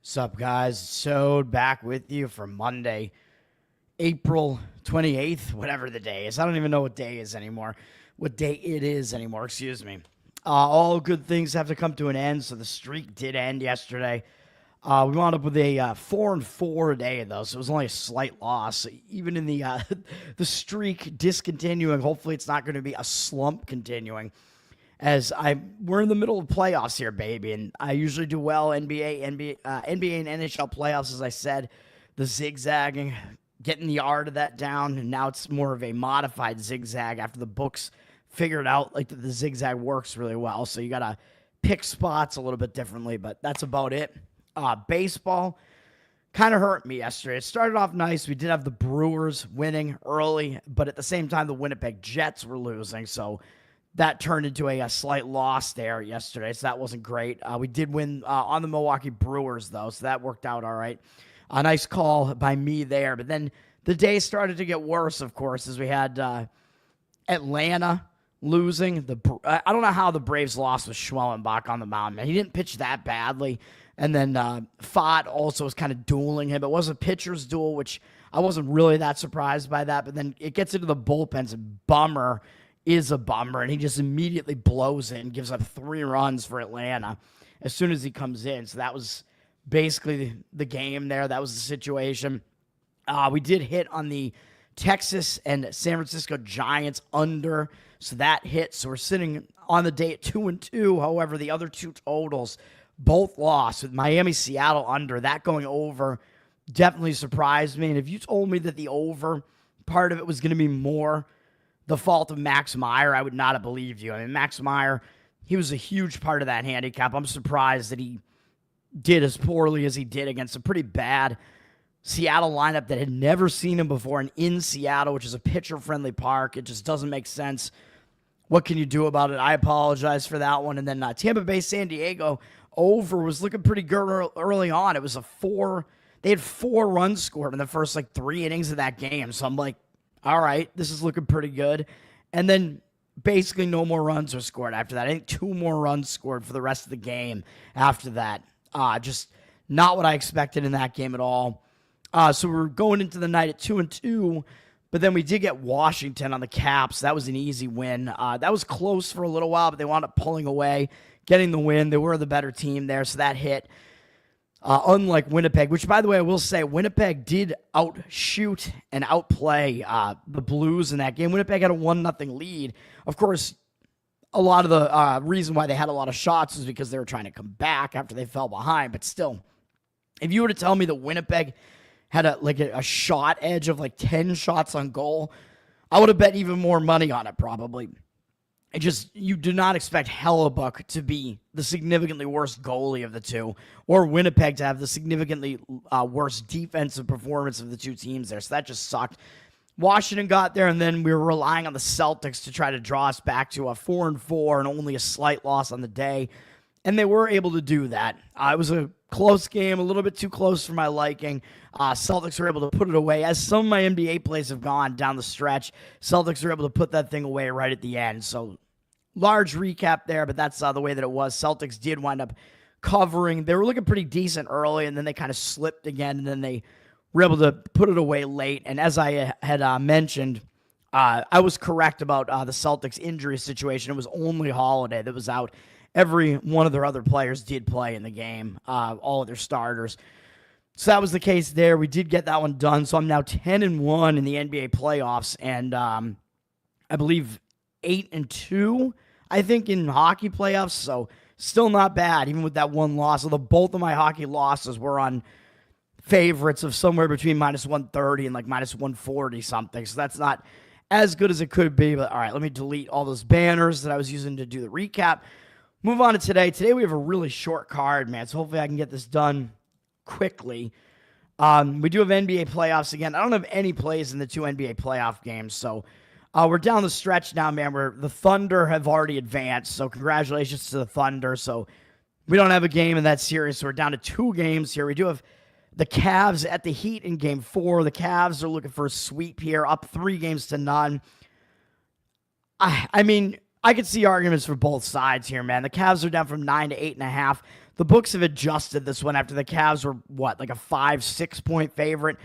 What's up, guys? So back with you for Monday, April 28th, whatever the day is. I don't even know what day is anymore. What day it is anymore, excuse me. All good things have to come to an end, so the streak did end yesterday. We wound up with a 4-4 day, though, so it was only a slight loss. Even in the the streak discontinuing, hopefully it's not going to be a slump continuing. We're in the middle of playoffs here, baby, and I usually do well. NBA and NHL playoffs, as I said, the zigzagging, getting the art of that down, and now it's more of a modified zigzag after the books figured out like that the zigzag works really well. So you gotta pick spots a little bit differently, but that's about it. Baseball kind of hurt me yesterday. It started off nice. We did have the Brewers winning early, but at the same time, the Winnipeg Jets were losing, so that turned into a slight loss there yesterday, so that wasn't great. We did win on the Milwaukee Brewers, though, so that worked out all right. A nice call by me there. But then the day started to get worse, of course, as we had Atlanta losing. I don't know how the Braves lost with Schwellenbach on the mound, man. He didn't pitch that badly. And then Fott also was kind of dueling him. It was a pitcher's duel, which I wasn't really that surprised by that. But then it gets into the bullpens, and Bummer is a bummer, and he just immediately blows it and gives up 3 runs for Atlanta as soon as he comes in. So that was basically the game there. That was the situation. We did hit on the Texas and San Francisco Giants under, so that hit. So we're sitting on the day at 2-2. However, the other two totals both lost, with Miami, Seattle under. That going over definitely surprised me. And if you told me that the over part of it was going to be more the fault of Max Meyer, I would not have believed you. I mean, Max Meyer, he was a huge part of that handicap. I'm surprised that he did as poorly as he did against a pretty bad Seattle lineup that had never seen him before, and in Seattle, which is a pitcher-friendly park. It just doesn't make sense. What can you do about it? I apologize for that one. And then Tampa Bay, San Diego, over was looking pretty good early on. It was they had 4 runs scored in the first 3 innings of that game. So I'm like, all right, this is looking pretty good. And then basically no more runs were scored after that. I think 2 more runs scored for the rest of the game after that. Just not what I expected in that game at all. So we're going into the night at 2-2, but then we did get Washington on the Caps. That was an easy win. That was close for a little while, but they wound up pulling away, getting the win. They were the better team there, so that hit. Unlike Winnipeg, which, by the way, I will say, Winnipeg did outshoot and outplay the Blues in that game. Winnipeg had a 1-0 lead. Of course, a lot of the reason why they had a lot of shots was because they were trying to come back after they fell behind. But still, if you were to tell me that Winnipeg had a shot edge of 10 shots on goal, I would have bet even more money on it probably. You do not expect Hellebuck to be the significantly worse goalie of the two, or Winnipeg to have the significantly worse defensive performance of the two teams there. So that just sucked. Washington got there, and then we were relying on the Celtics to try to draw us back to a 4-4 and only a slight loss on the day. And they were able to do that. It was a close game, a little bit too close for my liking. Celtics were able to put it away. As some of my NBA plays have gone down the stretch, Celtics were able to put that thing away right at the end. So large recap there, but that's the way that it was. Celtics did wind up covering. They were looking pretty decent early, and then they kind of slipped again, and then they were able to put it away late. And as I had mentioned, I was correct about the Celtics injury situation. It was only Holiday that was out. Every one of their other players did play in the game, all of their starters. So that was the case there. We did get that one done. So I'm now 10-1 in the NBA playoffs, and I believe 8-2, I think, in hockey playoffs. So still not bad, even with that one loss. Although both of my hockey losses were on favorites of somewhere between -130 and -140 something. So that's not as good as it could be. But all right, let me delete all those banners that I was using to do the recap. Move on to today. Today we have a really short card, man. So hopefully I can get this done quickly. We do have NBA playoffs again. I don't have any plays in the 2 NBA playoff games. So we're down the stretch now, man, where the Thunder have already advanced. So congratulations to the Thunder. So we don't have a game in that series. So we're down to 2 games here. We do have the Cavs at the Heat in game 4. The Cavs are looking for a sweep here, up 3-0. I I could see arguments for both sides here, man. The Cavs are down from 9 to 8.5. The books have adjusted this one after the Cavs were, like a 5-6 point favorite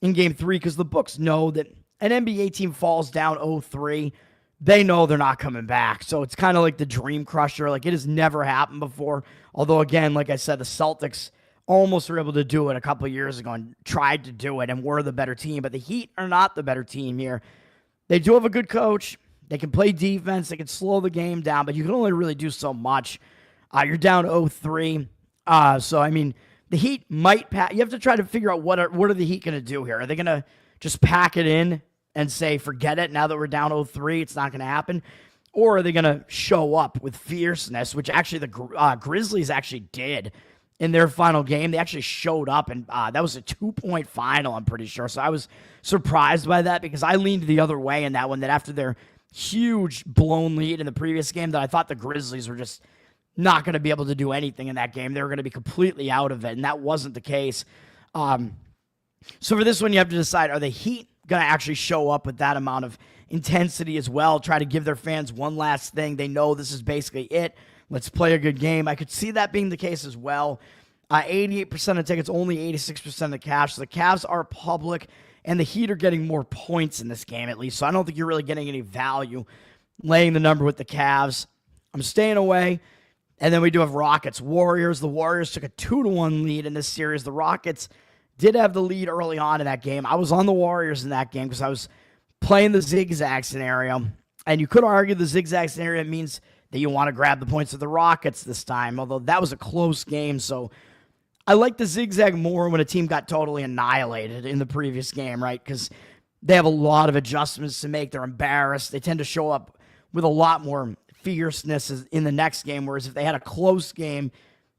in game 3, because the books know that an NBA team falls down 0-3. They know they're not coming back. So it's kind of like the dream crusher. Like, it has never happened before. Although, again, like I said, the Celtics almost were able to do it a couple of years ago and tried to do it and were the better team. But the Heat are not the better team here. They do have a good coach. They can play defense. They can slow the game down, but you can only really do so much. You're down 0-3. So, I mean, the Heat might pack. You have to try to figure out what are the Heat going to do here. Are they going to just pack it in and say, forget it, now that we're down 0-3, it's not going to happen? Or are they going to show up with fierceness, which actually the Grizzlies actually did in their final game? They actually showed up, and that was a 2-point final, I'm pretty sure. So I was surprised by that, because I leaned the other way in that one, that after their huge blown lead in the previous game, that I thought the Grizzlies were just not going to be able to do anything in that game. They were going to be completely out of it, and that wasn't the case. So for this one, you have to decide, are the Heat going to actually show up with that amount of intensity as well, try to give their fans one last thing? They know this is basically it. Let's play a good game. I could see that being the case as well. 88% of tickets, only 86% of the cash. So the Cavs are public, and the Heat are getting more points in this game, at least. So I don't think you're really getting any value laying the number with the Cavs. I'm staying away. And then we do have Rockets Warriors. The Warriors took a 2-1 lead in this series. The Rockets did have the lead early on in that game. I was on the Warriors in that game because I was playing the zigzag scenario. And you could argue the zigzag scenario means that you want to grab the points of the Rockets this time, although that was a close game. So I like the zigzag more when a team got totally annihilated in the previous game, right? Because they have a lot of adjustments to make. They're embarrassed. They tend to show up with a lot more fierceness in the next game, whereas if they had a close game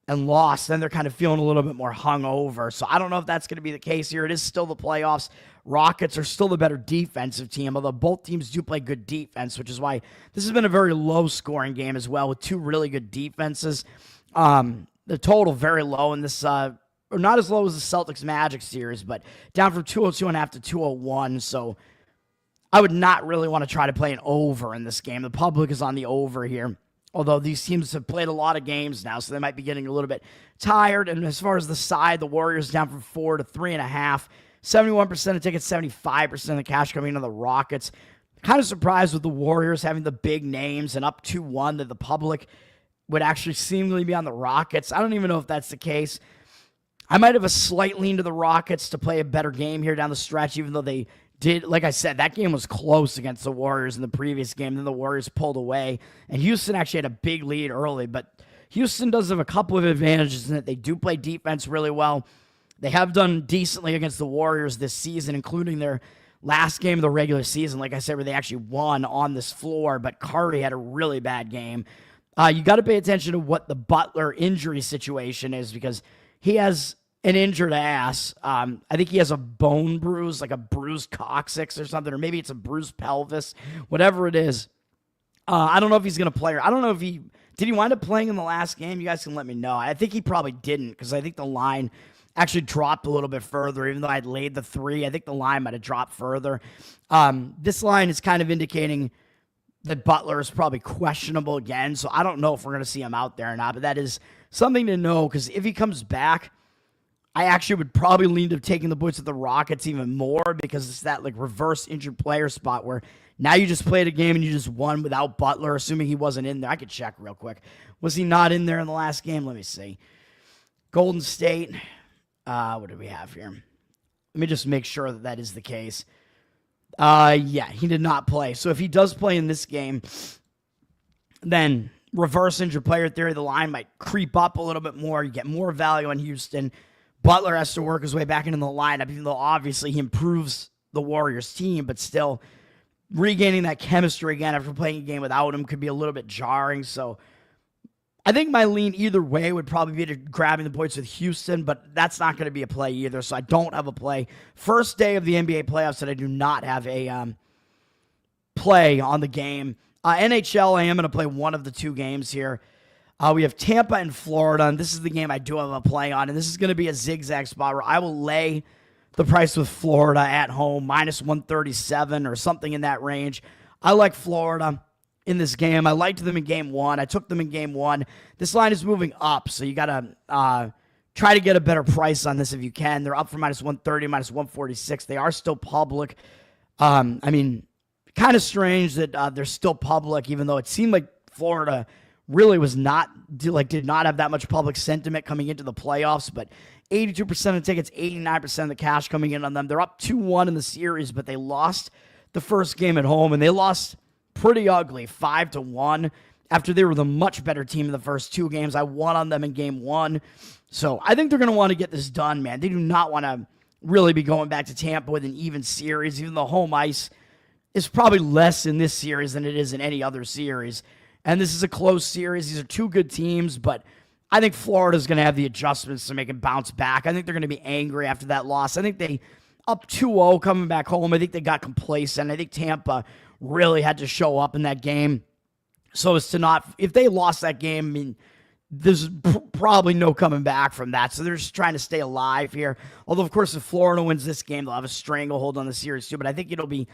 and lost, then they're kind of feeling a little bit more hungover. So I don't know if that's going to be the case here. It is still the playoffs. Rockets are still the better defensive team, although both teams do play good defense, which is why this has been a very low-scoring game as well, with two really good defenses. The total very low in this, or not as low as the Celtics-Magic series, but down from 202.5 to 201, so I would not really want to try to play an over in this game. The public is on the over here, although these teams have played a lot of games now, so they might be getting a little bit tired. And as far as the side, the Warriors down from 4 to 3.5. 71% of tickets, 75% of the cash coming into the Rockets. Kind of surprised with the Warriors having the big names and up 2-1 that the public would actually seemingly be on the Rockets. I don't even know if that's the case. I might have a slight lean to the Rockets to play a better game here down the stretch, even though they did, like I said, that game was close against the Warriors in the previous game. Then the Warriors pulled away, and Houston actually had a big lead early, but Houston does have a couple of advantages in that they do play defense really well. They have done decently against the Warriors this season, including their last game of the regular season, like I said, where they actually won on this floor, but Curry had a really bad game. You got to pay attention to what the Butler injury situation is, because he has an injured ass. I think he has a bone bruise, like a bruised coccyx or something, or maybe it's a bruised pelvis, whatever it is. I don't know if he's going to play. I don't know if did he wind up playing in the last game? You guys can let me know. I think he probably didn't, because I think the line actually dropped a little bit further, even though I'd laid the 3. I think the line might have dropped further. This line is kind of indicating that Butler is probably questionable again, so I don't know if we're going to see him out there or not, but that is something to know, because if he comes back, I actually would probably lean to taking the points of the Rockets even more, because it's that like reverse injured player spot where now you just played a game and you just won without Butler, assuming he wasn't in there. I could check real quick. Was he not in there in the last game? Let me see. Golden State. What do we have here? Let me just make sure that is the case. Yeah, he did not play. So if he does play in this game, then reverse injured player theory, the line might creep up a little bit more. You get more value on Houston. Butler has to work his way back into the lineup, even though obviously he improves the Warriors team, but still regaining that chemistry again after playing a game without him could be a little bit jarring. So I think my lean either way would probably be to grabbing the points with Houston, but that's not going to be a play either, so I don't have a play. First day of the NBA playoffs that I do not have a play on the game. NHL, I am going to play one of the two games here. We have Tampa and Florida, and this is the game I do have a play on, and this is going to be a zigzag spot where I will lay the price with Florida at home, minus 137 or something in that range. I like Florida. in this game. I liked them in game one. I took them in game one. This line is moving up, so you got to try to get a better price on this if you can. They're up for minus 130, minus 146. They are still public. I mean, kind of strange that they're still public, even though it seemed like Florida really was did not have that much public sentiment coming into the playoffs, but 82% of tickets, 89% of the cash coming in on them. They're up 2-1 in the series, but they lost the first game at home, and they lost pretty ugly, 5-1, after they were the much better team in the first two games. I won on them in game one. So I think they're going to want to get this done, man. They do not want to really be going back to Tampa with an even series, even though home ice is probably less in this series than it is in any other series. And this is a close series. These are two good teams, but I think Florida's going to have the adjustments to make it bounce back. I think they're going to be angry after that loss. I think they up 2-0 coming back home. I think they got complacent. I think Tampa really had to show up in that game so as to not, if they lost that game, I mean, there's probably no coming back from that. So they're just trying to stay alive here. Although, of course, if Florida wins this game, they'll have a stranglehold on the series too. But I think it'll be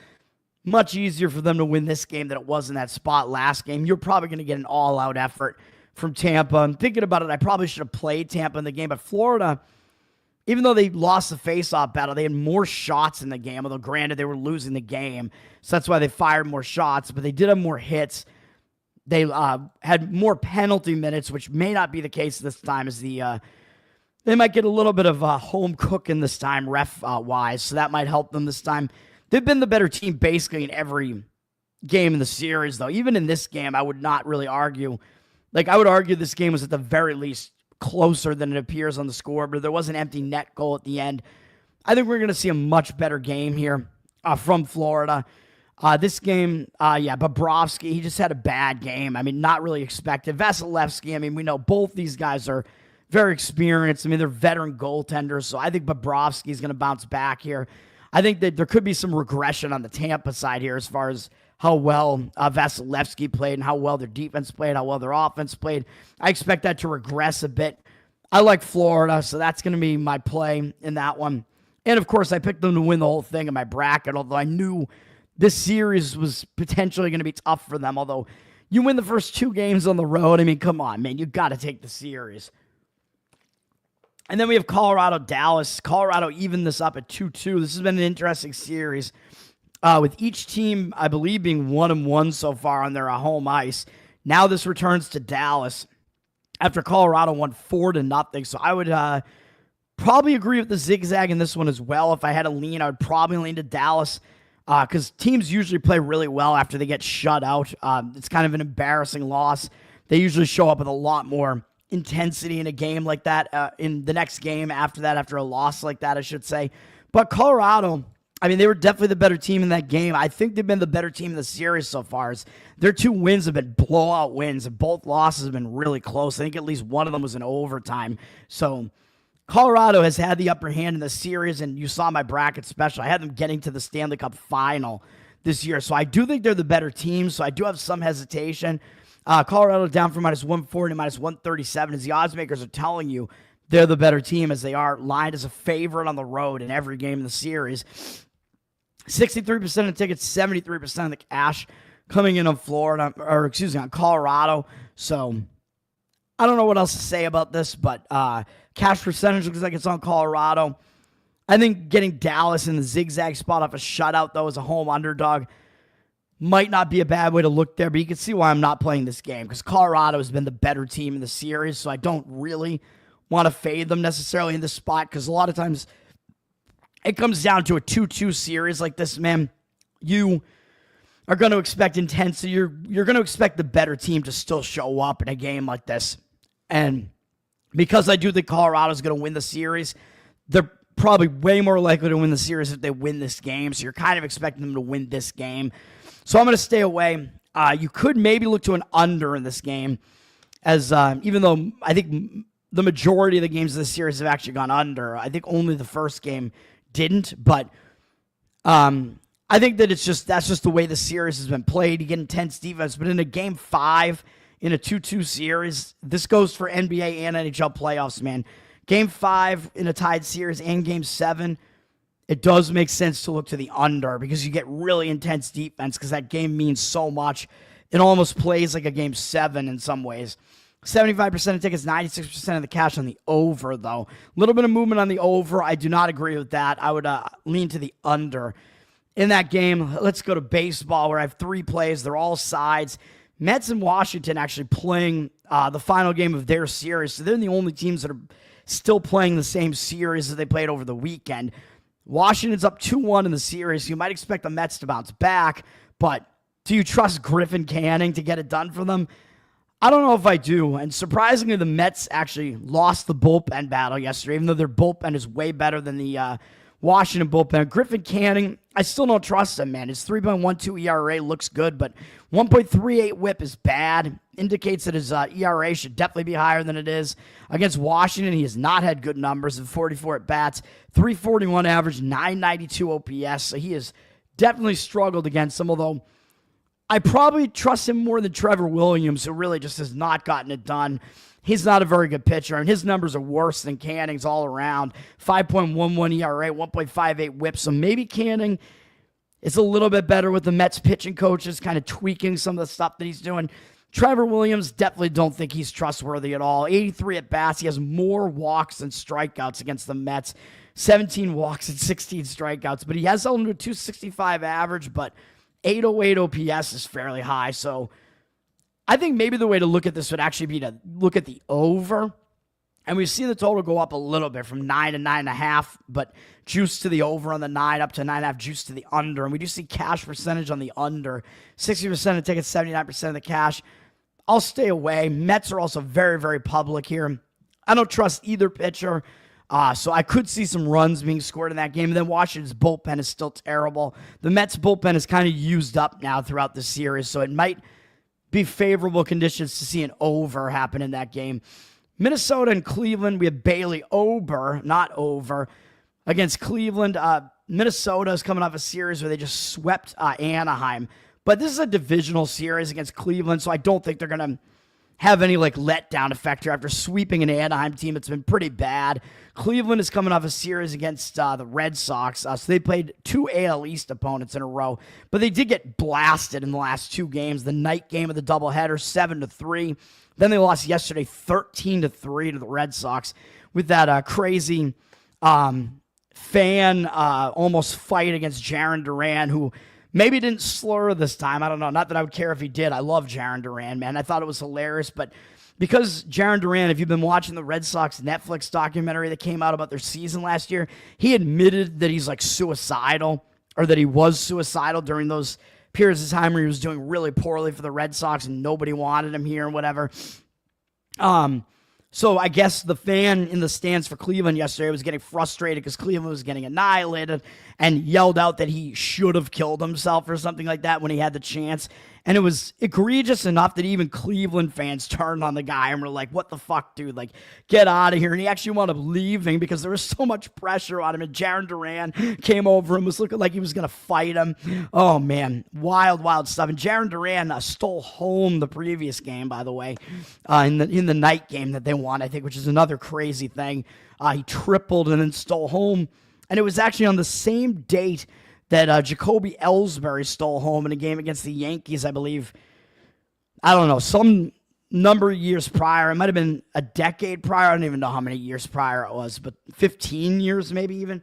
much easier for them to win this game than it was in that spot last game. You're probably going to get an all-out effort from Tampa. I'm thinking about it. I probably should have played Tampa in the game. But Florida, even though they lost the face-off battle, they had more shots in the game. Although, granted, they were losing the game. So that's why they fired more shots. But they did have more hits. They had more penalty minutes, which may not be the case this time, as they might get a little bit of home cooking this time, ref-wise, so that might help them this time. They've been the better team basically in every game in the series, though. Even in this game, I would not really argue. Like, I would argue this game was at the very least closer than it appears on the score, but there was an empty net goal at the end. I think we're going to see a much better game here from Florida. This game, Bobrovsky, he just had a bad game. I mean, not really expected. Vasilevsky, I mean, we know both these guys are very experienced. I mean, they're veteran goaltenders, so I think Bobrovsky is going to bounce back here. I think that there could be some regression on the Tampa side here as far as how well Vasilevsky played and how well their defense played, how well their offense played. I expect that to regress a bit. I like Florida, so that's going to be my play in that one. And, of course, I picked them to win the whole thing in my bracket, although I knew this series was potentially going to be tough for them. Although you win the first two games on the road, I mean, come on, man. You got to take the series. And then we have Colorado-Dallas. Colorado evened this up at 2-2. This has been an interesting series, with each team, I believe, being 1-1 so far on their home ice. Now this returns to Dallas after Colorado won 4-0. So I would probably agree with the zigzag in this one as well. If I had to lean, I would probably lean to Dallas, because teams usually play really well after they get shut out. It's kind of an embarrassing loss. They usually show up with a lot more intensity in a game like that, in the next game after that, after a loss like that, I should say. But Colorado, I mean, they were definitely the better team in that game. I think they've been the better team in the series so far. Their two wins have been blowout wins, and both losses have been really close. I think at least one of them was in overtime. So Colorado has had the upper hand in the series, and you saw my bracket special. I had them getting to the Stanley Cup final this year. So I do think they're the better team, so I do have some hesitation. Colorado down from minus 140 to minus 137, as the odds makers are telling you they're the better team, as they are lined as a favorite on the road in every game in the series. 63% of tickets, 73% of the cash coming in on on Colorado. So I don't know what else to say about this, but cash percentage looks like it's on Colorado. I think getting Dallas in the zigzag spot off a shutout, though, as a home underdog might not be a bad way to look there, but you can see why I'm not playing this game, because Colorado has been the better team in the series, so I don't really want to fade them necessarily in this spot, because a lot of times it comes down to a 2-2 series like this, man. You are going to expect intensity. You're going to expect the better team to still show up in a game like this. And because I do think Colorado's going to win the series, they're probably way more likely to win the series if they win this game. So you're kind of expecting them to win this game. So I'm going to stay away. You could maybe look to an under in this game, as even though I think the majority of the games of the series have actually gone under. I think only the first game didn't, but I think that that's just the way the series has been played. You get intense defense, but in a game 5 in a 2-2 series, this goes for NBA and NHL playoffs, man. Game 5 in a tied series and game 7, it does make sense to look to the under, because you get really intense defense, because that game means so much it almost plays like a game 7 in some ways. 75% of tickets, 96% of the cash on the over, though. A little bit of movement on the over. I do not agree with that. I would lean to the under. In that game, let's go to baseball, where I have 3 plays. They're all sides. Mets and Washington actually playing the final game of their series. So they're the only teams that are still playing the same series that they played over the weekend. Washington's up 2-1 in the series. So you might expect the Mets to bounce back. But do you trust Griffin Canning to get it done for them? I don't know if I do. And surprisingly, the Mets actually lost the bullpen battle yesterday, even though their bullpen is way better than the Washington bullpen. Griffin Canning, I still don't trust him, man. His 3.12 ERA looks good, but 1.38 whip is bad. Indicates that his ERA should definitely be higher than it is. Against Washington, he has not had good numbers of 44 at-bats, 341 average, 992 OPS. So he has definitely struggled against them, although I probably trust him more than Trevor Williams, who really just has not gotten it done. He's not a very good pitcher, and his numbers are worse than Canning's all around. 5.11 ERA, 1.58 whip. So maybe Canning is a little bit better with the Mets pitching coaches, kind of tweaking some of the stuff that he's doing. Trevor Williams, definitely don't think he's trustworthy at all. 83 at-bats. He has more walks than strikeouts against the Mets. 17 walks and 16 strikeouts. But he has held him to a 265 average, but 808 OPS is fairly high. So I think maybe the way to look at this would actually be to look at the over. And we've seen the total go up a little bit from 9 to 9.5, but juice to the over on the 9, up to 9.5, juice to the under. And we do see cash percentage on the under. 60% of tickets, 79% of the cash. I'll stay away. Mets are also very, very public here. I don't trust either pitcher. So I could see some runs being scored in that game. And then Washington's bullpen is still terrible. The Mets bullpen is kind of used up now throughout the series, so it might be favorable conditions to see an over happen in that game. Minnesota and Cleveland, we have Bailey Ober, not over, against Cleveland. Minnesota is coming off a series where they just swept Anaheim. But this is a divisional series against Cleveland, so I don't think they're going to have any letdown effect here after sweeping an Anaheim team. It's been pretty bad. Cleveland is coming off a series against the Red Sox. So they played 2 AL East opponents in a row, but they did get blasted in the last 2 games. The night game of the doubleheader, 7-3. Then they lost yesterday 13-3 to the Red Sox with that crazy fan almost fight against Jarren Duran, who maybe didn't slur this time. I don't know. Not that I would care if he did. I love Jarren Duran, man. I thought it was hilarious. But because Jarren Duran, if you've been watching the Red Sox Netflix documentary that came out about their season last year, he admitted that he's suicidal, or that he was suicidal during those periods of time where he was doing really poorly for the Red Sox and nobody wanted him here and whatever. So I guess the fan in the stands for Cleveland yesterday was getting frustrated because Cleveland was getting annihilated and yelled out that he should have killed himself or something like that when he had the chance. And it was egregious enough that even Cleveland fans turned on the guy and were like, what the fuck, dude? Get out of here. And he actually wound up leaving because there was so much pressure on him. And Jarren Duran came over and was looking like he was going to fight him. Oh, man. Wild, wild stuff. And Jarren Duran stole home the previous game, by the way, in the night game that they won, I think, which is another crazy thing. He tripled and then stole home. And it was actually on the same date that Jacoby Ellsbury stole home in a game against the Yankees, I believe. I don't know, some number of years prior. It might have been a decade prior. I don't even know how many years prior it was, but 15 years maybe even.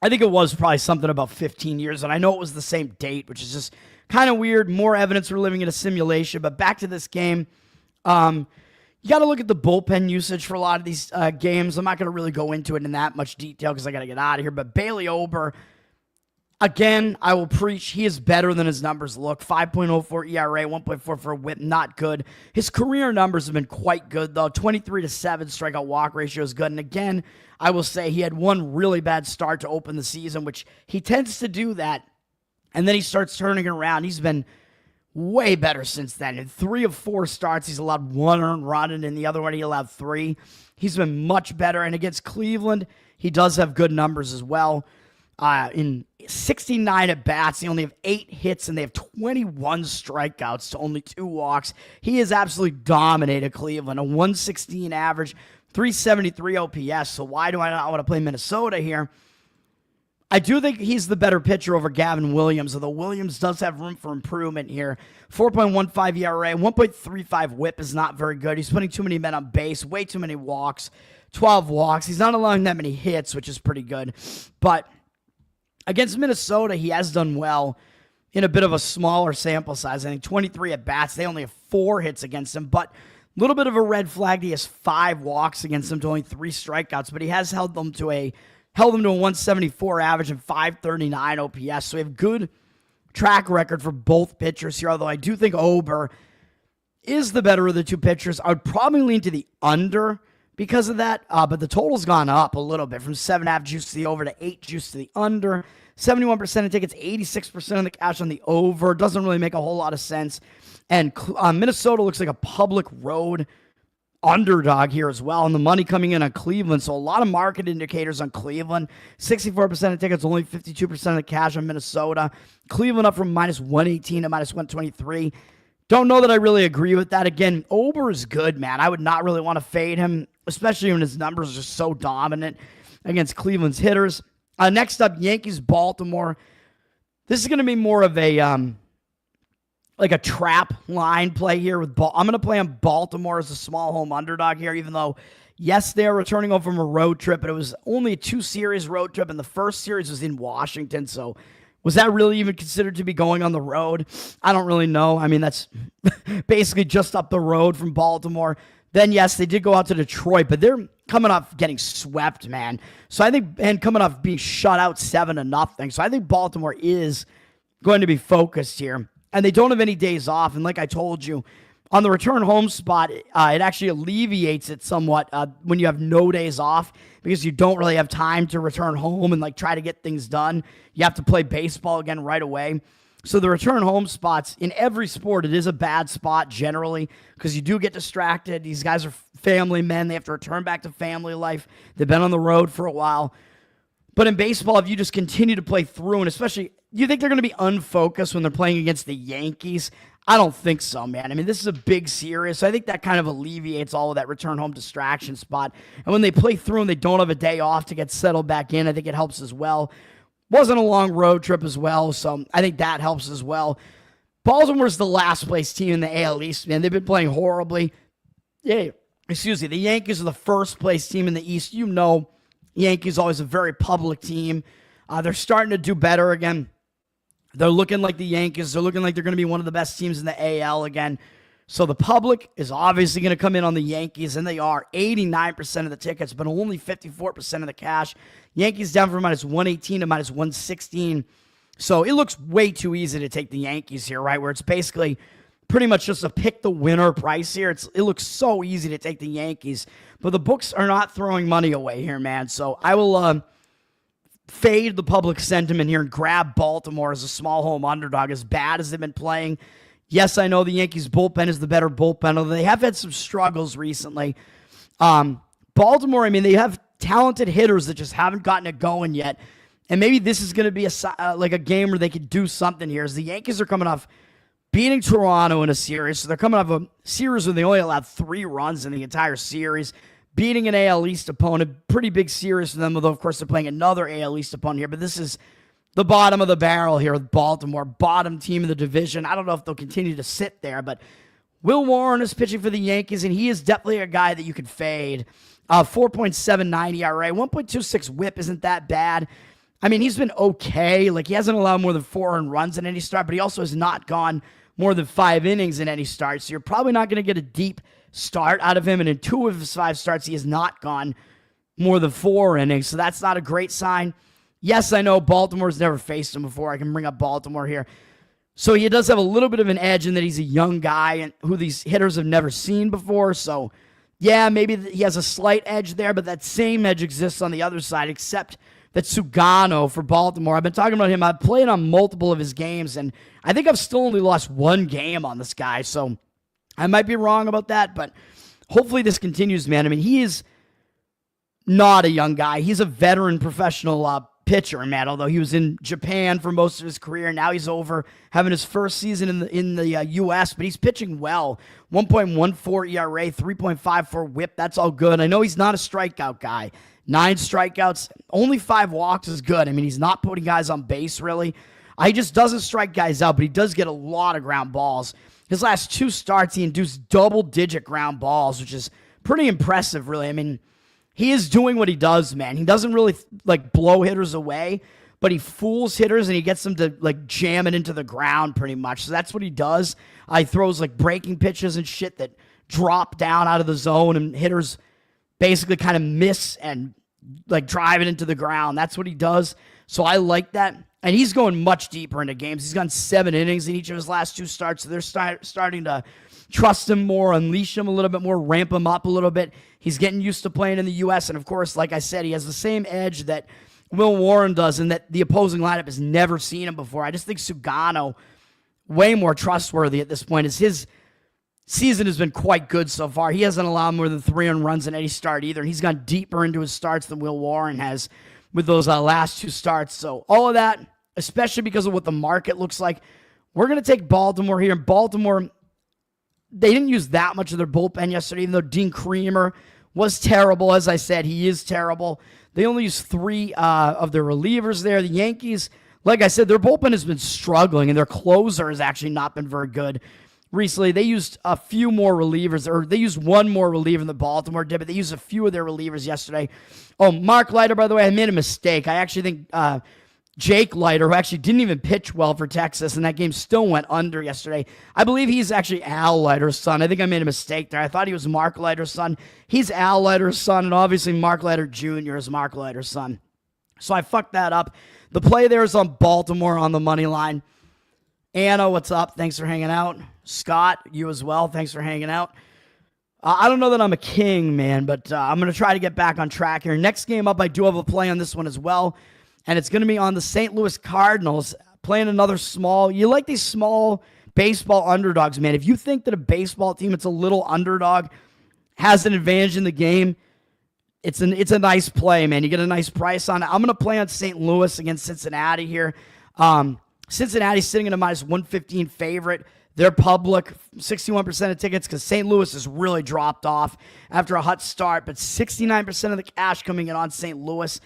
I think it was probably something about 15 years, and I know it was the same date, which is just kind of weird. More evidence we're living in a simulation. But back to this game. You got to look at the bullpen usage for a lot of these games. I'm not going to really go into it in that much detail because I got to get out of here. But Bailey Ober, again, I will preach. He is better than his numbers look. 5.04 ERA, 1.44 whip, not good. His career numbers have been quite good, though. 23-7 strikeout walk ratio is good. And again, I will say he had one really bad start to open the season, which he tends to do that. And then he starts turning it around. He's been way better since then. In 3 of 4 starts, he's allowed 1 earned run, and in the other one, he allowed 3. He's been much better. And against Cleveland, he does have good numbers as well. In 69 at-bats, they only have 8 hits, and they have 21 strikeouts to only 2 walks. He has absolutely dominated Cleveland. A 116 average, 373 OPS. So why do I not want to play Minnesota here? I do think he's the better pitcher over Gavin Williams, although Williams does have room for improvement here. 4.15 ERA, 1.35 whip is not very good. He's putting too many men on base, way too many walks, 12 walks. He's not allowing that many hits, which is pretty good. But against Minnesota, he has done well in a bit of a smaller sample size. I think 23 at-bats. They only have 4 hits against him, but a little bit of a red flag. He has 5 walks against him to only 3 strikeouts, but he has held them to a 174 average and 539 OPS. So we have good track record for both pitchers here, although I do think Ober is the better of the two pitchers. I would probably lean to the under because of that, but the total's gone up a little bit from 7.5 juice to the over to 8 juice to the under. 71% of tickets, 86% of the cash on the over. Doesn't really make a whole lot of sense. And Minnesota looks like a public road underdog here as well, and the money coming in on Cleveland. So a lot of market indicators on Cleveland. 64% of tickets, only 52% of the cash on Minnesota. Cleveland up from minus 118 to minus 123. Don't know that I really agree with that. Again, Ober is good, man. I would not really want to fade him, especially when his numbers are so dominant against Cleveland's hitters. Next up, Yankees, Baltimore. This is going to be more of a like a trap line play here with I'm going to play on Baltimore as a small home underdog here, even though, yes, they're returning home from a road trip, but it was only a 2-series road trip, and the first series was in Washington, so was that really even considered to be going on the road? I don't really know. I mean, that's basically just up the road from Baltimore. Then, yes, they did go out to Detroit, but they're coming off getting swept, man. So I think, and coming off being shut out 7-0. So I think Baltimore is going to be focused here. And they don't have any days off. And like I told you, on the return home spot, it actually alleviates it somewhat when you have no days off because you don't really have time to return home and like try to get things done. You have to play baseball again right away. So the return home spots in every sport, it is a bad spot generally because you do get distracted. These guys are family men. They have to return back to family life. They've been on the road for a while. But in baseball, if you just continue to play through, and especially, you think they're going to be unfocused when they're playing against the Yankees? I don't think so, man. I mean, this is a big series, so I think that kind of alleviates all of that return home distraction spot. And when they play through and they don't have a day off to get settled back in, I think it helps as well. Wasn't a long road trip as well, so I think that helps as well. Baltimore's the last place team in the AL East, man. They've been playing horribly. The Yankees are the first place team in the East. You know, Yankees always a very public team. They're starting to do better again. They're looking like the Yankees. They're looking like they're going to be one of the best teams in the AL again. So the public is obviously going to come in on the Yankees, and they are 89% of the tickets, but only 54% of the cash. Yankees down from minus 118 to minus 116. So it looks way too easy to take the Yankees here, right? Where it's basically pretty much just a pick the winner price here. It looks so easy to take the Yankees, but the books are not throwing money away here, man. So I will fade the public sentiment here and grab Baltimore as a small home underdog as bad as they've been playing. Yes, I know the Yankees bullpen is the better bullpen, although they have had some struggles recently. Baltimore, I mean, they have talented hitters that just haven't gotten it going yet. And maybe this is going to be like a game where they could do something here. As the Yankees are coming off beating Toronto in a series. So they're coming off a series where they only allowed 3 runs in the entire series. Beating an AL East opponent, pretty big series for them, although, of course, they're playing another AL East opponent here. But this is the bottom of the barrel here with Baltimore, bottom team of the division. I don't know if they'll continue to sit there, but Will Warren is pitching for the Yankees, and he is definitely a guy that you could fade. 4.79 ERA, 1.26 whip isn't that bad. I mean, he's been okay. Like, he hasn't allowed more than 4 earned runs in any start, but he also has not gone more than 5 innings in any start. So you're probably not going to get a deep start out of him. And in 2 of his 5 starts, he has not gone more than 4 innings. So that's not a great sign. Yes, I know Baltimore's never faced him before. I can bring up Baltimore here. So he does have a little bit of an edge in that he's a young guy and who these hitters have never seen before. So, yeah, maybe he has a slight edge there, but that same edge exists on the other side, except that Sugano for Baltimore. I've been talking about him. I've played on multiple of his games, and I think I've still only lost 1 game on this guy. So I might be wrong about that, but hopefully this continues, man. I mean, he is not a young guy. He's a veteran professional pitcher, man. Although he was in Japan for most of his career, now he's over having his first season in the U.S. But he's pitching well. 1.14 ERA, 3.54 WHIP. That's all good. I know he's not a strikeout guy. 9 strikeouts, only 5 walks is good. I mean, he's not putting guys on base really. He just doesn't strike guys out, but he does get a lot of ground balls. His last 2 starts, he induced double-digit ground balls, which is pretty impressive, really. I mean, he is doing what he does, man. He doesn't really blow hitters away, but he fools hitters and he gets them to jam it into the ground pretty much. So that's what he does. He throws breaking pitches and shit that drop down out of the zone, and hitters basically kind of miss and drive it into the ground. That's what he does. So I like that. And he's going much deeper into games. He's gone 7 innings in each of his last 2 starts. So they're starting to trust him more, unleash him a little bit more, ramp him up a little bit. He's getting used to playing in the U.S. And, of course, like I said, he has the same edge that Will Warren does and that the opposing lineup has never seen him before. I just think Sugano, way more trustworthy at this point, as his season has been quite good so far. He hasn't allowed more than 3 earned runs in any start either. He's gone deeper into his starts than Will Warren has with those last 2 starts. So all of that, especially because of what the market looks like, we're going to take Baltimore here. And Baltimore, they didn't use that much of their bullpen yesterday, even though Dean Creamer was terrible. As I said, he is terrible. They only used 3 of their relievers there. The Yankees, like I said, their bullpen has been struggling, and their closer has actually not been very good recently. They used a few more relievers, or they used 1 more reliever than Baltimore did, but they used a few of their relievers yesterday. Oh, Mark Leiter, by the way, I made a mistake. I actually think Jake Leiter, who actually didn't even pitch well for Texas, and that game still went under yesterday. I believe he's actually Al Leiter's son. I think I made a mistake there. I thought he was Mark Leiter's son. He's Al Leiter's son, and obviously Mark Leiter Jr. is Mark Leiter's son. So I fucked that up. The play there is on Baltimore on the money line. Anna, what's up? Thanks for hanging out. Scott, you as well. Thanks for hanging out. I don't know that I'm a king, man, but I'm going to try to get back on track here. Next game up, I do have a play on this one as well, and it's going to be on the St. Louis Cardinals playing another small. You like these small baseball underdogs, man. If you think that a baseball team that's a little underdog has an advantage in the game, it's a nice play, man. You get a nice price on it. I'm going to play on St. Louis against Cincinnati here. Cincinnati's sitting in a minus 115 favorite. They're public, 61% of tickets, because St. Louis has really dropped off after a hot start, but 69% of the cash coming in on St. Louis.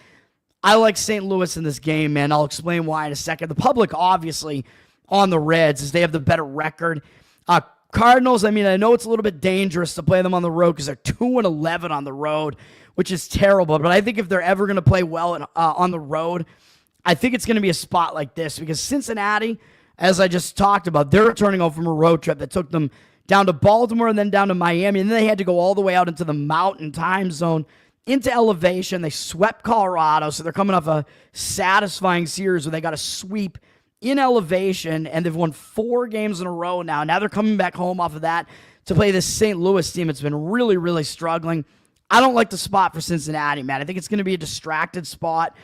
I like St. Louis in this game, man. I'll explain why in a second. The public, obviously, on the Reds, as they have the better record. Cardinals, I mean, I know it's a little bit dangerous to play them on the road because they're 2-11 on the road, which is terrible, but I think if they're ever going to play well on the road, I think it's going to be a spot like this, because Cincinnati, as I just talked about, they're returning home from a road trip that took them down to Baltimore and then down to Miami, and then they had to go all the way out into the mountain time zone, into elevation. They swept Colorado, so they're coming off a satisfying series where they got a sweep in elevation, and they've won 4 games in a row now. Now they're coming back home off of that to play this St. Louis team. It's been really, really struggling. I don't like the spot for Cincinnati, man. I think it's going to be a distracted spot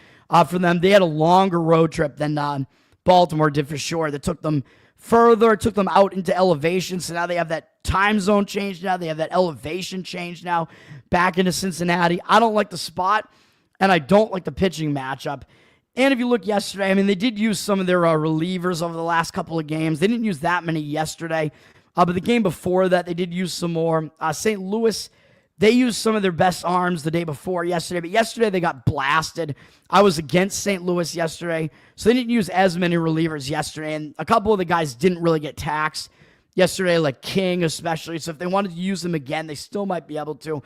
for them. They had a longer road trip than Baltimore did for sure. That took them further, took them out into elevation. So now they have that time zone change now. They have that elevation change now back into Cincinnati. I don't like the spot, and I don't like the pitching matchup. And if you look yesterday, I mean, they did use some of their relievers over the last couple of games. They didn't use that many yesterday, but the game before that, they did use some more. St. Louis, they used some of their best arms the day before yesterday, but yesterday they got blasted. I was against St. Louis yesterday, so they didn't use as many relievers yesterday, and a couple of the guys didn't really get taxed yesterday, like King especially, so if they wanted to use them again, they still might be able to.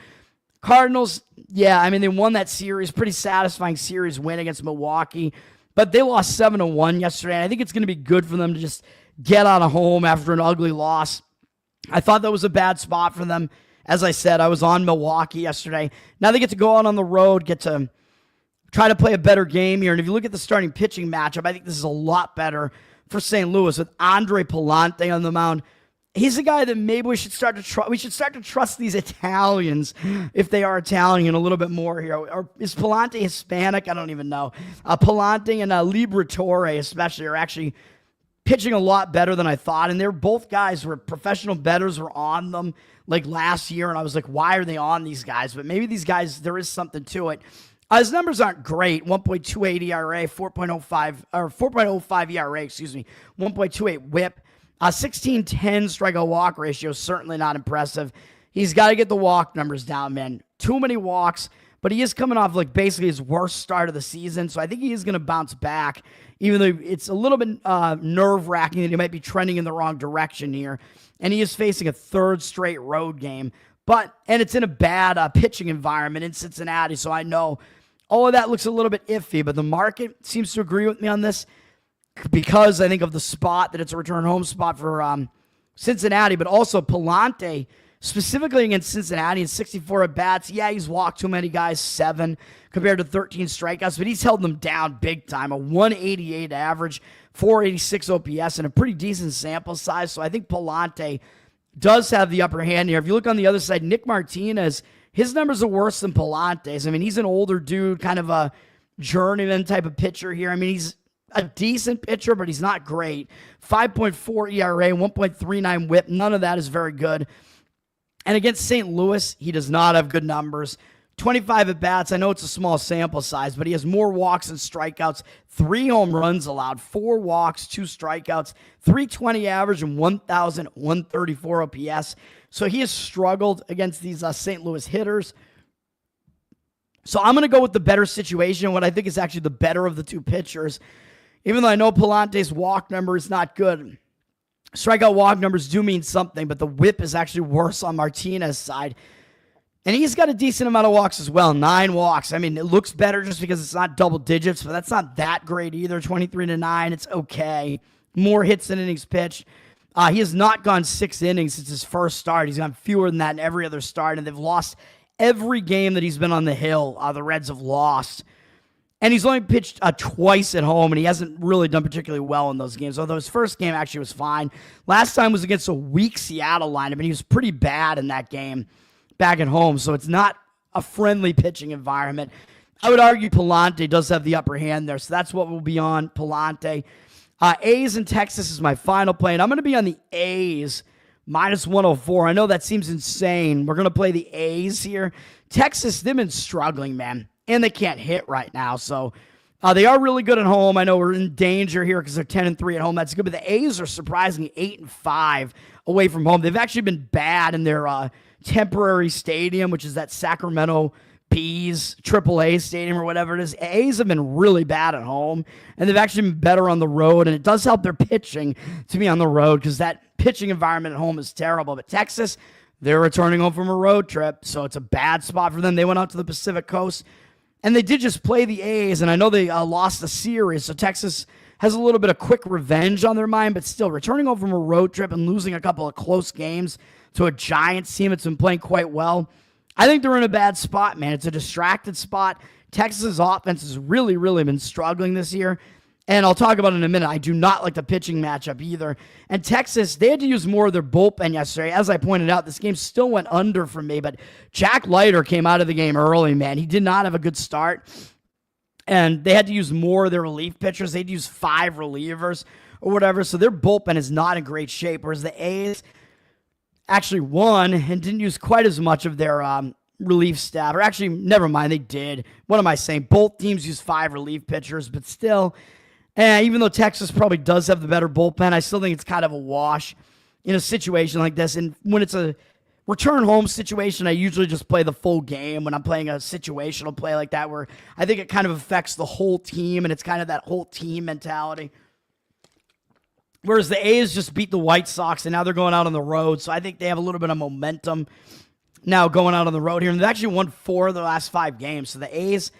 Cardinals, yeah, I mean, they won that series, pretty satisfying series win against Milwaukee, but they lost 7-1 yesterday, and I think it's going to be good for them to just get out of home after an ugly loss. I thought that was a bad spot for them. As I said, I was on Milwaukee yesterday. Now they get to go out on the road, get to try to play a better game here, and if you look at the starting pitching matchup, I think this is a lot better for St. Louis with Andre Pallante on the mound. He's a guy that maybe we should start to trust these Italians, if they are Italian, a little bit more here. Or is Pallante Hispanic? I don't even know. Pallante and Liberatore especially are actually pitching a lot better than I thought, and they're both guys where professional bettors were on them like last year, and I was like, why are they on these guys? But maybe these guys, there is something to it. His numbers aren't great. 1.28 ERA, 4.05 ERA, 1.28 WHIP. 16-10 strikeout walk ratio, certainly not impressive. He's got to get the walk numbers down, man. Too many walks, but he is coming off like basically his worst start of the season, so I think he is going to bounce back, even though it's a little bit nerve-wracking that he might be trending in the wrong direction here, and he is facing a third straight road game. And it's in a bad pitching environment in Cincinnati, so I know all of that looks a little bit iffy, but the market seems to agree with me on this because I think of the spot, that it's a return home spot for Cincinnati, but also Palante, specifically against Cincinnati in 64 at-bats. Yeah, he's walked too many guys, 7 compared to 13 strikeouts, but he's held them down big time. A 188 average, 486 OPS, and a pretty decent sample size, so I think Palante does have the upper hand here. If you look on the other side, Nick Martinez, his numbers are worse than Palante's. I mean, he's an older dude, kind of a journeyman type of pitcher here. I mean, he's a decent pitcher, but he's not great. 5.4 ERA, 1.39 WHIP. None of that is very good. And against St. Louis, he does not have good numbers. 25 at-bats. I know it's a small sample size, but he has more walks and strikeouts. 3 home runs allowed, 4 walks, 2 strikeouts, 320 average, and 1,134 OPS. So he has struggled against these St. Louis hitters. So I'm going to go with the better situation, what I think is actually the better of the two pitchers. Even though I know Palante's walk number is not good, strikeout walk numbers do mean something, but the whip is actually worse on Martinez's side. And he's got a decent amount of walks as well, 9 walks. I mean, it looks better just because it's not double digits, but that's not that great either. 23-9, it's okay. More hits than innings pitched. He has not gone 6 innings since his first start. He's gone fewer than that in every other start, and they've lost every game that he's been on the hill. The Reds have lost. And he's only pitched twice at home, and he hasn't really done particularly well in those games, although his first game actually was fine. Last time was against a weak Seattle lineup, and he was pretty bad in that game back at home, so it's not a friendly pitching environment. I would argue Palante does have the upper hand there, so that's what will be on Palante. A's in Texas is my final play, and I'm going to be on the A's minus 104. I know that seems insane. We're going to play the A's here. Texas, they've been struggling, man, and they can't hit right now, so they are really good at home. I know we're in danger here because they're 10-3 at home. That's good, but the A's are surprisingly 8-5 away from home. They've actually been bad in their temporary stadium, which is that Sacramento Bees AAA stadium or whatever it is. A's have been really bad at home, and they've actually been better on the road, and it does help their pitching to be on the road because that pitching environment at home is terrible. But Texas, they're returning home from a road trip, so it's a bad spot for them. They went out to the Pacific Coast, and they did just play the A's, and I know they lost the series, so Texas has a little bit of quick revenge on their mind, but still returning home from a road trip and losing a couple of close games to a Giants team that's been playing quite well. I think they're in a bad spot, man. It's a distracted spot. Texas's offense has really, really been struggling this year. And I'll talk about it in a minute. I do not like the pitching matchup either. And Texas, they had to use more of their bullpen yesterday. As I pointed out, this game still went under for me, but Jack Leiter came out of the game early, man. He did not have a good start. And they had to use more of their relief pitchers. They had to use 5 relievers or whatever. So their bullpen is not in great shape. Whereas the A's actually won and didn't use quite as much of their relief staff. Or actually, never mind, they did. What am I saying? Both teams used 5 relief pitchers, but still, even though Texas probably does have the better bullpen, I still think it's kind of a wash in a situation like this. And when it's a return home situation, I usually just play the full game when I'm playing a situational play like that, where I think it kind of affects the whole team, and it's kind of that whole team mentality. Whereas the A's just beat the White Sox, and now they're going out on the road. So I think they have a little bit of momentum now going out on the road here. And they've actually won 4 of the last 5 games. So the A's,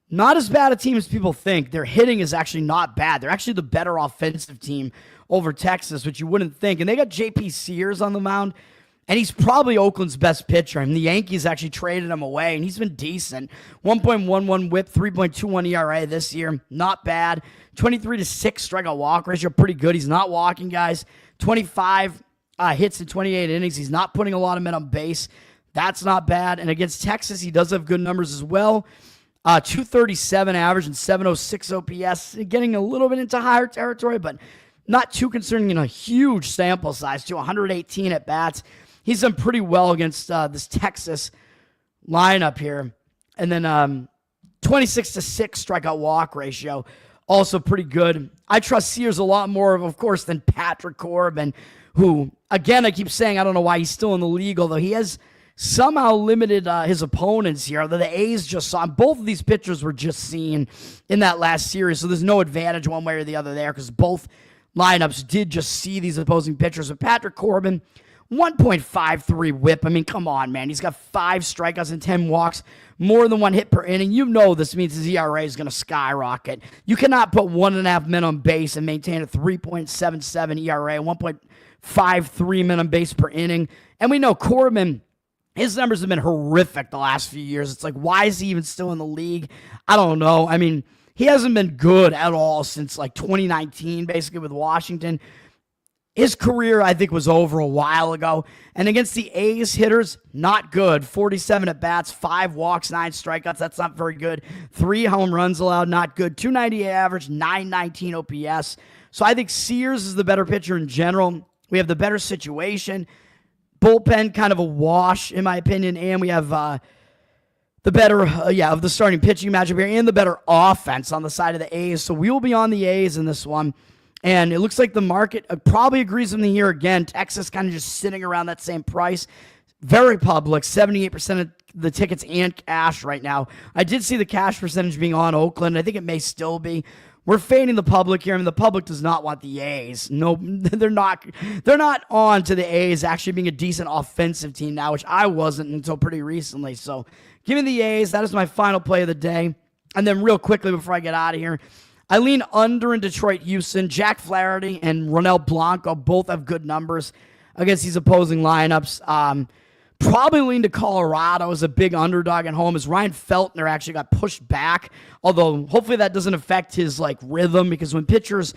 not as bad a team as people think. Their hitting is actually not bad. They're actually the better offensive team over Texas, which you wouldn't think. And they got J.P. Sears on the mound, and he's probably Oakland's best pitcher. I mean, the Yankees actually traded him away, and he's been decent. 1.11 WHIP, 3.21 ERA this year. Not bad. 23-6 strikeout walk ratio, pretty good. He's not walking guys. 25 hits in 28 innings. He's not putting a lot of men on base. That's not bad. And against Texas, he does have good numbers as well. 237 average and 706 OPS. Getting a little bit into higher territory, but not too concerning in a huge sample size, to 118 at bats. He's done pretty well against this Texas lineup here. And then 26-6 strikeout walk ratio. Also pretty good. I trust Sears a lot more, of course, than Patrick Corbin, who, again, I keep saying I don't know why he's still in the league, although he has somehow limited his opponents here. The A's just saw him. Both of these pitchers were just seen in that last series, so there's no advantage one way or the other there because both lineups did just see these opposing pitchers. But Patrick Corbin, 1.53 whip. I mean, come on, man. He's got 5 strikeouts and 10 walks, more than 1 hit per inning. You know this means his ERA is going to skyrocket. You cannot put 1.5 men on base and maintain a 3.77 ERA, 1.53 men on base per inning. And we know Corbin, his numbers have been horrific the last few years. It's like, why is he even still in the league? I don't know. I mean, he hasn't been good at all since like 2019, basically, with Washington. His career, I think, was over a while ago. And against the A's hitters, not good. 47 at-bats, 5 walks, 9 strikeouts. That's not very good. 3 home runs allowed, not good. 298 average, 919 OPS. So I think Sears is the better pitcher in general. We have the better situation. Bullpen, kind of a wash, in my opinion. And we have the better, of the starting pitching matchup here and the better offense on the side of the A's. So we will be on the A's in this one. And it looks like the market probably agrees with me here again. Texas kind of just sitting around that same price. Very public, 78% of the tickets and cash right now. I did see the cash percentage being on Oakland. I think it may still be. We're fading the public here. I mean, the public does not want the A's. No, they're not on to the A's actually being a decent offensive team now, which I wasn't until pretty recently. So give me the A's. That is my final play of the day. And then real quickly before I get out of here, I lean under in Detroit, Houston. Jack Flaherty and Ronel Blanco both have good numbers against these opposing lineups. Probably lean to Colorado as a big underdog at home as Ryan Feltner actually got pushed back. Although hopefully that doesn't affect his rhythm because when pitchers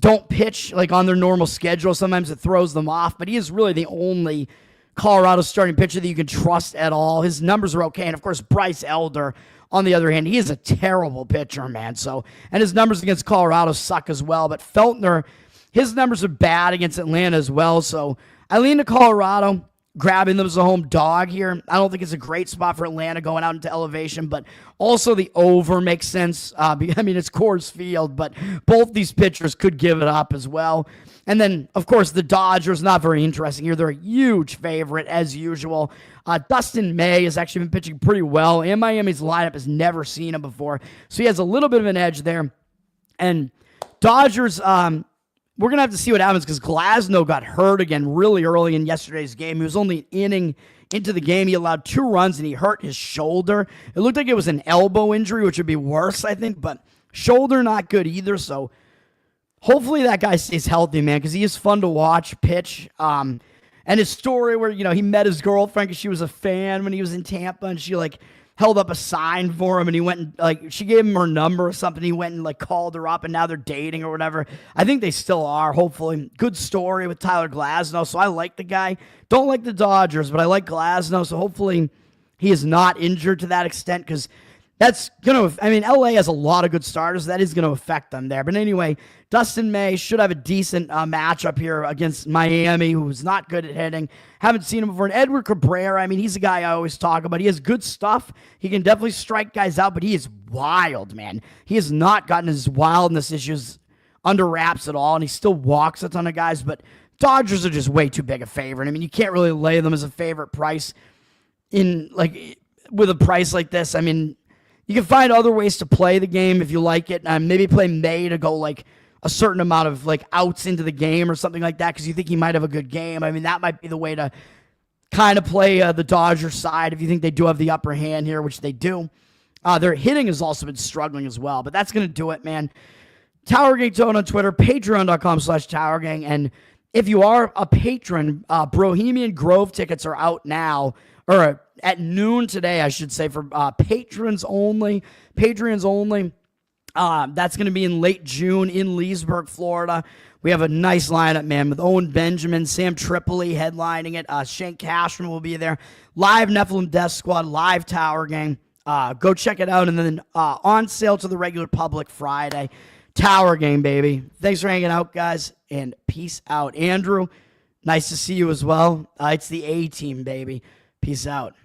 don't pitch on their normal schedule, sometimes it throws them off. But he is really the only Colorado starting pitcher that you can trust at all. His numbers are okay. And of course, Bryce Elder, on the other hand, he is a terrible pitcher, man. And his numbers against Colorado suck as well. But Feltner, his numbers are bad against Atlanta as well. So I lean to Colorado, grabbing them as a home dog here. I don't think it's a great spot for Atlanta going out into elevation, but also the over makes sense. I mean, it's Coors Field, but both these pitchers could give it up as well. And then, of course, the Dodgers, not very interesting here. They're a huge favorite, as usual. Dustin May has actually been pitching pretty well, and Miami's lineup has never seen him before. So he has a little bit of an edge there. And Dodgers, we're going to have to see what happens because Glasnow got hurt again really early in yesterday's game. He was only an inning into the game. He allowed 2 runs, and he hurt his shoulder. It looked like it was an elbow injury, which would be worse, I think, but shoulder not good either, so hopefully that guy stays healthy, man, because he is fun to watch pitch. And his story where, he met his girlfriend because she was a fan when he was in Tampa, and she, held up a sign for him, and he went and, she gave him her number or something. He went and, called her up, and now they're dating or whatever. I think they still are, hopefully. Good story with Tyler Glasnow, so I like the guy. Don't like the Dodgers, but I like Glasnow, so hopefully he is not injured to that extent because that's going to, LA has a lot of good starters. That is going to affect them there. But anyway, Dustin May should have a decent matchup here against Miami, who's not good at hitting. Haven't seen him before. And Edward Cabrera, he's a guy I always talk about. He has good stuff. He can definitely strike guys out, but he is wild, man. He has not gotten his wildness issues under wraps at all, and he still walks a ton of guys. But Dodgers are just way too big a favorite. You can't really lay them as a favorite price in, with a price like this. You can find other ways to play the game if you like it. Maybe play May to go a certain amount of outs into the game or something like that because you think he might have a good game. That might be the way to kind of play the Dodgers side if you think they do have the upper hand here, which they do. Their hitting has also been struggling as well, but that's going to do it, man. Tower Gang Tone on Twitter, patreon.com/TowerGang. And if you are a patron, Bohemian Grove tickets are out now, or at noon today, I should say, for patrons only. Patreons only. That's going to be in late June in Leesburg, Florida. We have a nice lineup, man, with Owen Benjamin, Sam Tripoli headlining it. Shane Cashman will be there. Live Nephilim Death Squad, live Tower Gang. Go check it out. And then on sale to the regular public Friday. Tower Gang, baby. Thanks for hanging out, guys, and peace out. Andrew, nice to see you as well. It's the A-team, baby. Peace out.